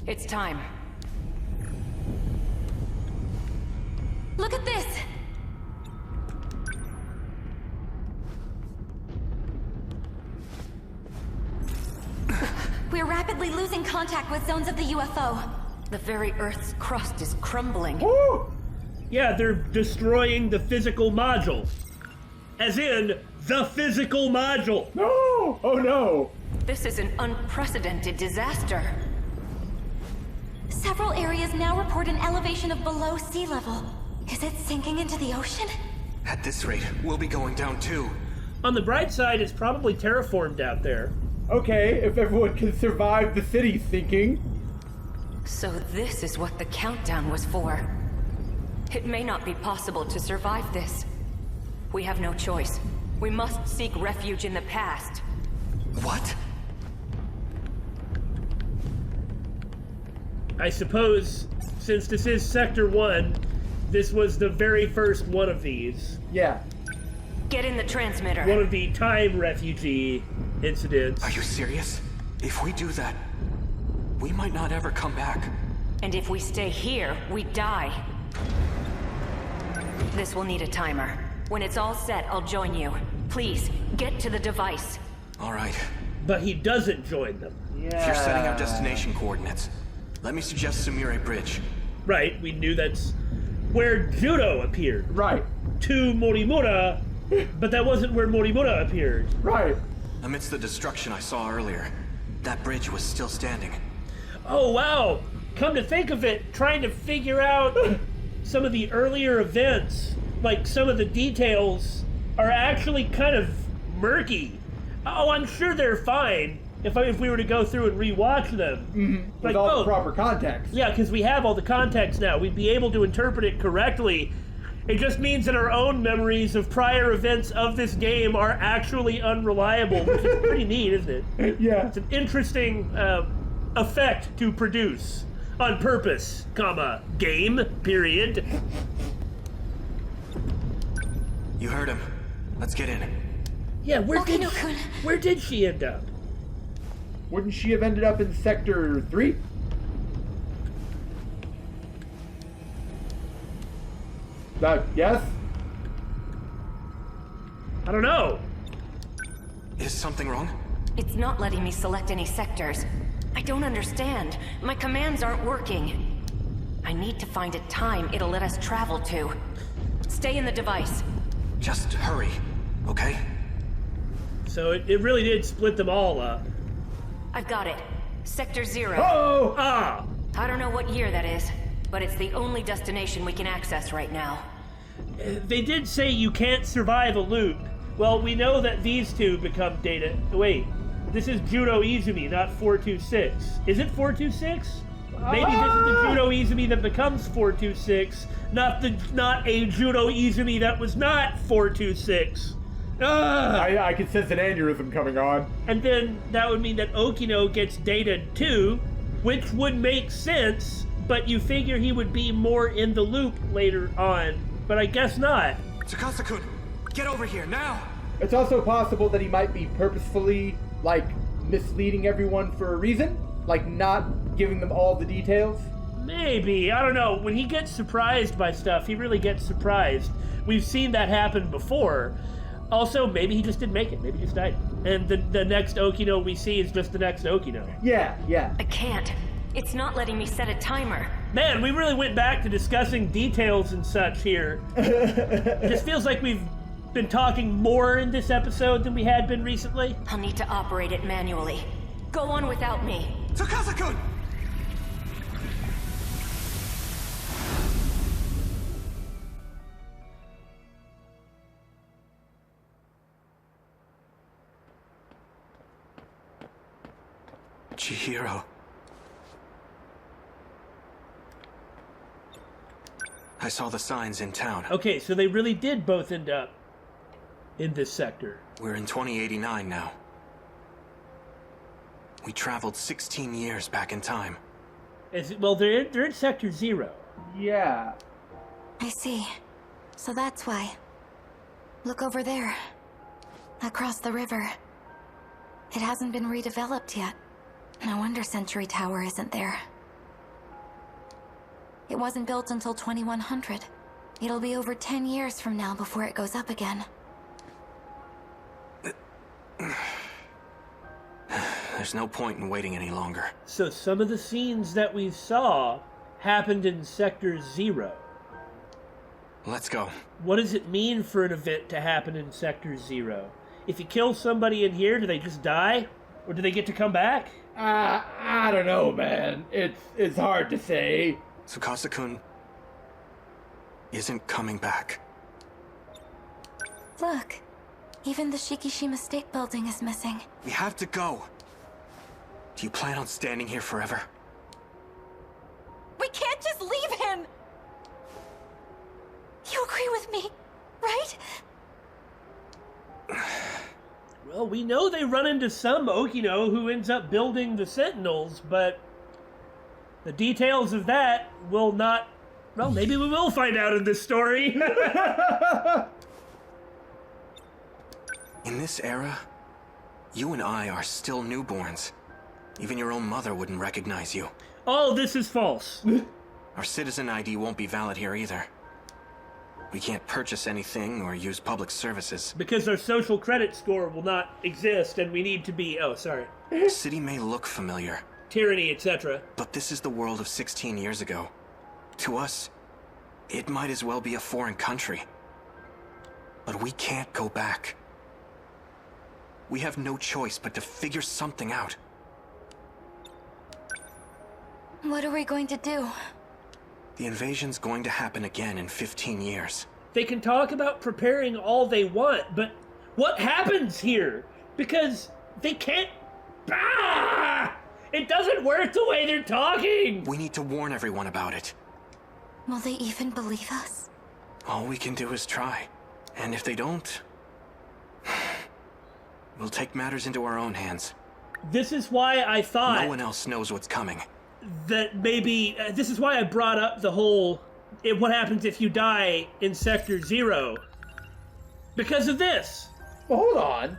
It's time. Look at this! We're rapidly losing contact with zones of the UFO. The very Earth's crust is crumbling. Woo! Yeah, they're destroying the physical module. As in, the physical module. No! Oh no! This is an unprecedented disaster. Several areas now report an elevation of below sea level. Is it sinking into the ocean? At this rate, we'll be going down too. On the bright side, it's probably terraformed out there. Okay, if everyone can survive the city sinking. So this is what the countdown was for. It may not be possible to survive this. We have no choice. We must seek refuge in the past. What? I suppose, since this is Sector 1, this was the very first one of these. Yeah. Get in the transmitter. One of the time refugee incidents. Are you serious? If we do that, we might not ever come back. And if we stay here, we die. This will need a timer. When it's all set, I'll join you. Please, get to the device. All right. But he doesn't join them. Yeah. If you're setting up destination coordinates, let me suggest Sumire Bridge. Right, we knew that's where Juro appeared. Right. To Morimura, but that wasn't where Morimura appeared. Right. Amidst the destruction I saw earlier, that bridge was still standing. Oh, wow. Come to think of it, trying to figure out some of the earlier events, like some of the details, are actually kind of murky. Oh, I'm sure they're fine if we were to go through and rewatch them. Mm-hmm. With all the proper context. Yeah, because we have all the context now. We'd be able to interpret it correctly. It just means that our own memories of prior events of this game are actually unreliable, which is pretty neat, isn't it? Yeah. It's an interesting effect to produce. On purpose, comma, game, period. You heard him. Let's get in. Yeah, where Okino-kun. did she end up? Wouldn't she have ended up in Sector 3? Yes? I don't know. Is something wrong? It's not letting me select any sectors. I don't understand. My commands aren't working. I need to find a time it'll let us travel to. Stay in the device. Just hurry, okay? So it really did split them all up. I've got it. Sector 0. Oh! Ah! I don't know what year that is, but it's the only destination we can access right now. They did say you can't survive a loop. Well, we know that these two become data... Wait, this is Juro Izumi, not 426. Is it 426? Maybe this is the Juro Izumi that becomes 426, not a Juro Izumi that was not 426. I can sense an aneurysm coming on. And then that would mean that Okino gets dated too, which would make sense, but you figure he would be more in the loop later on. But I guess not. Tsukasa-kun, get over here, now! It's also possible that he might be purposefully, like, misleading everyone for a reason. Like, not giving them all the details. Maybe. I don't know. When he gets surprised by stuff, he really gets surprised. We've seen that happen before. Also, maybe he just didn't make it. Maybe he just died. And the next Okino we see is just the next Okino. Yeah. I can't. It's not letting me set a timer. Man, we really went back to discussing details and such here. Just feels like we've been talking more in this episode than we had been recently. I'll need to operate it manually. Go on without me. Tsukasa-kun! Chihiro. I saw the signs in town. Okay, so they really did both end up in this sector. We're in 2089 now. We traveled 16 years back in time. Well, they're in Sector 0. Yeah. I see. So that's why. Look over there. Across the river. It hasn't been redeveloped yet. No wonder Century Tower isn't there. It wasn't built until 2100. It'll be over 10 years from now before it goes up again. There's no point in waiting any longer. So some of the scenes that we saw happened in Sector 0. Let's go. What does it mean for an event to happen in Sector 0? If you kill somebody in here, do they just die? Or do they get to come back? I don't know, man. It's hard to say. Tsukasa-kun isn't coming back. Look. Even the Shikishima State Building is missing. We have to go. Do you plan on standing here forever? We can't just leave him! You agree with me, right? Well, we know they run into some Okino who ends up building the Sentinels, but the details of that will not... Well, maybe we will find out in this story. In this era, you and I are still newborns. Even your own mother wouldn't recognize you. Oh, this is false. Our citizen ID won't be valid here either. We can't purchase anything or use public services. Because our social credit score will not exist and we need to be... Oh, sorry. The city may look familiar. Tyranny, etc. But this is the world of 16 years ago. To us, it might as well be a foreign country. But we can't go back. We have no choice but to figure something out. What are we going to do? The invasion's going to happen again in 15 years. They can talk about preparing all they want, but what happens here? Because they can't... Ah! It doesn't work the way they're talking! We need to warn everyone about it. Will they even believe us? All we can do is try. And if they don't... we'll take matters into our own hands. This is why I thought... No one else knows what's coming. That maybe... this is why I brought up the whole... what happens if you die in Sector 0. Because of this. Well, hold on.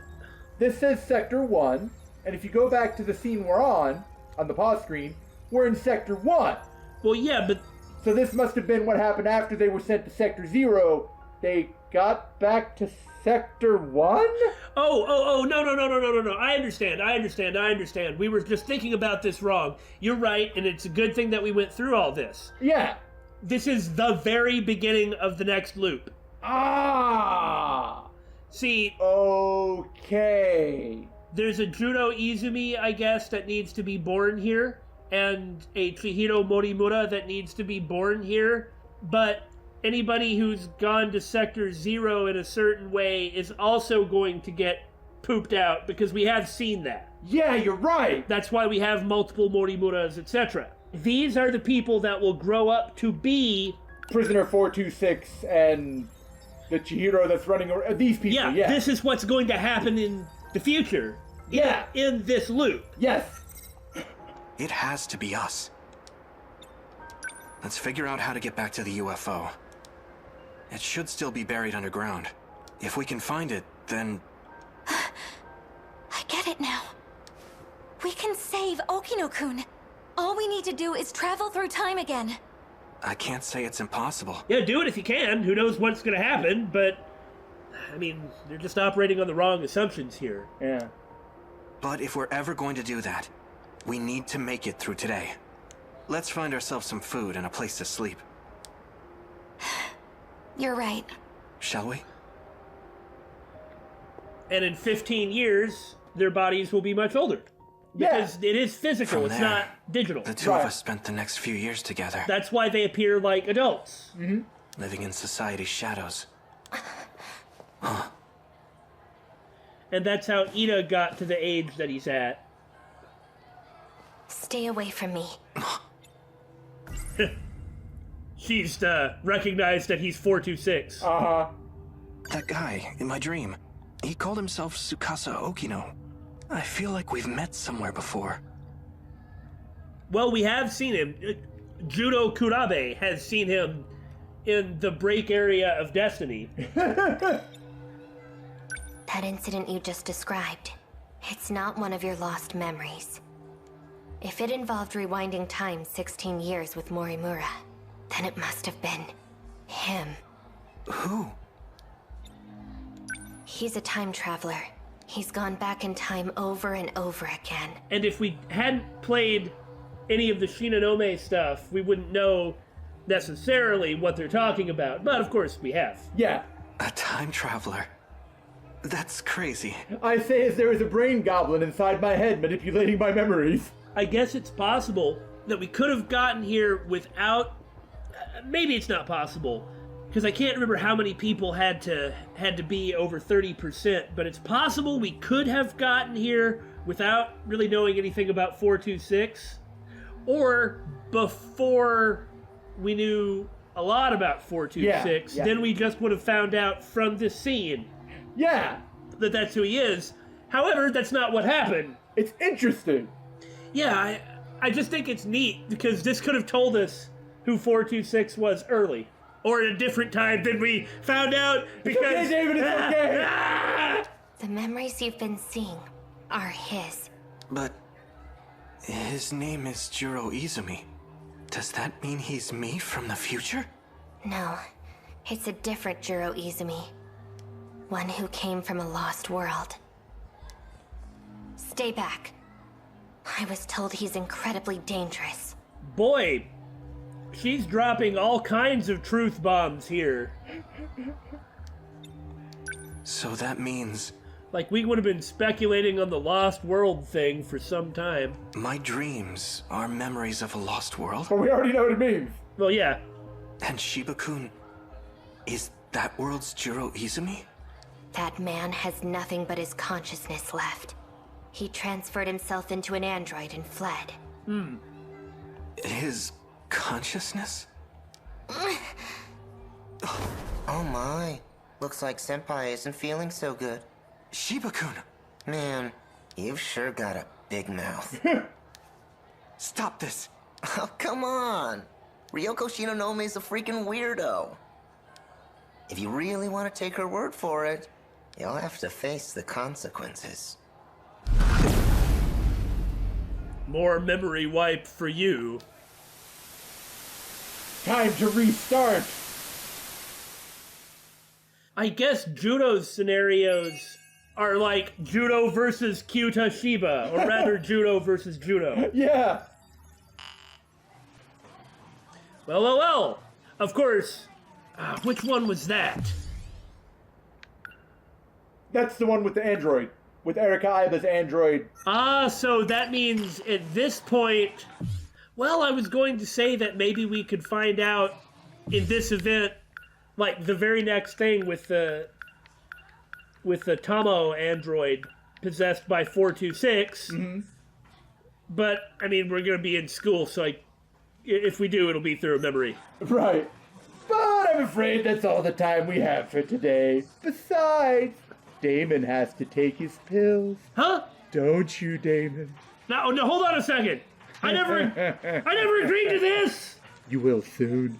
This says Sector 1, and if you go back to the scene we're on the pause screen, we're in Sector 1. Well, yeah, but... So this must have been what happened after they were sent to Sector 0. They got back to Sector 1? Oh, no. I understand. We were just thinking about this wrong. You're right, and it's a good thing that we went through all this. Yeah. This is the very beginning of the next loop. Ah! See... Okay. There's a Juro Izumi, I guess, that needs to be born here, and a Chihiro Morimura that needs to be born here, but anybody who's gone to Sector 0 in a certain way is also going to get pooped out, because we have seen that. Yeah, you're right! That's why we have multiple Morimuras, etc. these are the people that will grow up to be... Prisoner 426 and the Chihiro that's running around. These people, yeah. This is what's going to happen in the future. Yeah. In this loop. Yes. It has to be us. Let's figure out how to get back to the UFO. It should still be buried underground. If we can find it, then... I get it now. We can save Okino-kun. All we need to do is travel through time again. I can't say it's impossible. Yeah, do it if you can. Who knows what's going to happen, but... I mean, they're just operating on the wrong assumptions here. Yeah. But if we're ever going to do that, we need to make it through today. Let's find ourselves some food and a place to sleep. You're right. Shall we? And in 15 years, their bodies will be much older. Because it is physical, From it's there, not digital. The two of us spent the next few years together. That's why they appear like adults. Mm-hmm. Living in society's shadows. And that's how Ida got to the age that he's at. Stay away from me. She's recognized that he's 426. Uh-huh. That guy, in my dream, he called himself Tsukasa Okino. I feel like we've met somewhere before. Well, we have seen him. Juro Kurabe has seen him in the break area of Destiny. That incident you just described, it's not one of your lost memories. If it involved rewinding time 16 years with Morimura, then it must have been him. Who? He's a time traveler. He's gone back in time over and over again. And if we hadn't played any of the Shinonome stuff, we wouldn't know necessarily what they're talking about. But of course we have. Yeah. A time traveler. That's crazy. I say as there is a brain goblin inside my head manipulating my memories. I guess it's possible that we could have gotten here without... maybe it's not possible, because I can't remember how many people had to be over 30%, but it's possible we could have gotten here without really knowing anything about 426, or before we knew a lot about 426, yeah. Then we just would have found out from this scene Yeah. that that's who he is. However, that's not what happened. It's interesting. Yeah, I just think it's neat, because this could have told us who 426 was early. Or at a different time than we found out, because... It's okay, David, it's okay! The memories you've been seeing are his. But... his name is Juro Izumi. Does that mean he's me from the future? No, it's a different Juro Izumi. One who came from a lost world. Stay back. I was told he's incredibly dangerous. Boy, she's dropping all kinds of truth bombs here. So that means... like, we would have been speculating on the Lost World thing for some time. my dreams are memories of a lost world? But we already know what it means. Well, yeah. And Shiba-kun... is that world's Juro Izumi? That man has nothing but his consciousness left. He transferred himself into an android and fled. His consciousness? Oh my. Looks like Senpai isn't feeling so good. Shiba-kun! Man, you've sure got a big mouth. Stop this! Oh, come on. Ryoko Shinonome is a freaking weirdo. If you really want to take her word for it, you'll have to face the consequences. More memory wipe for you. Time to restart. I guess Judo's scenarios are like Judo versus Kyuta Shiba, or rather Judo versus Judo. Yeah. Well. Of course, which one was that? That's the one with the android. With Erika Aiba's android. So that means at this point... well, I was going to say that maybe we could find out in this event, like, the very next thing with the Tomo android possessed by 426. Mm-hmm. But, I mean, we're going to be in school, so if we do, it'll be through a memory. Right. But I'm afraid that's all the time we have for today. Besides, Damon has to take his pills. Huh? Don't you, Damon? No, hold on a second. I never agreed to this. You will soon.